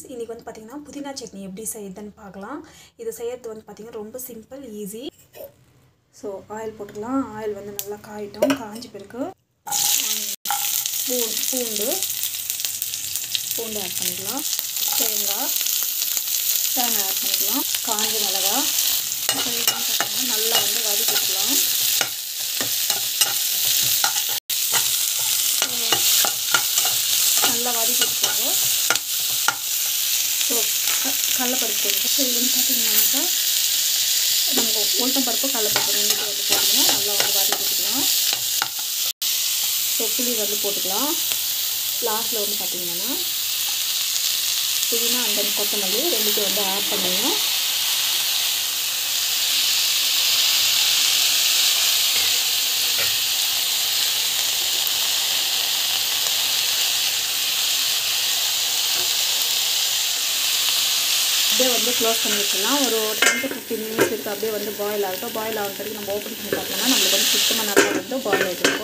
இன்னைக்கு வந்து பார்த்தீங்கன்னா புதினா சட்னி எப்படி செய்யுதுன்னு பார்க்கலாம். இது செய்யறது வந்து பார்த்தீங்கன்னா ரொம்ப சிம்பிள் ஈஸி. ஸோ ஆயில் போட்டுக்கலாம். ஆயில் வந்து நல்லா காயிட்டோம். காஞ்சி பிறகு பூண்டு ஆட் பண்ணிக்கலாம். தேங்காய் ஆட் பண்ணிக்கலாம். காஞ்ச மிளகா நல்லா வந்து வதக்கிக்கலாம். நல்லா வதக்கிட்டு ஸோ கடலைப்பருப்பு போட்டு இது வந்து பார்த்தீங்கன்னாக்கா நமக்கு உளுத்தம் பருப்பு கடலைப்பருப்பு ரெண்டுக்கு வந்து போட்டுக்கலாம். நல்லா வந்து வதக்கிக்கலாம். ஸோ புளி வந்து போட்டுக்கலாம். லாஸ்ட்டில் வந்து பார்த்தீங்கன்னா புதினா அந்த கொத்தமல்லி ரெண்டுக்கும் வந்து ஆட் பண்ணிடணும். அப்படியே வந்து க்ளோஸ் பண்ணி வச்சிடலாம். ஒரு 10 to 15 minutes இருக்குது. அப்படியே வந்து பாயில் ஆகட்டும். பாயில் ஆகிற பிறகு நம்ம ஓப்பன் பண்ணி பார்த்தோம்னா நம்மளுக்கு வந்து சுத்தமாக நல்லா வந்து பாயில் ஆகிருக்கும்.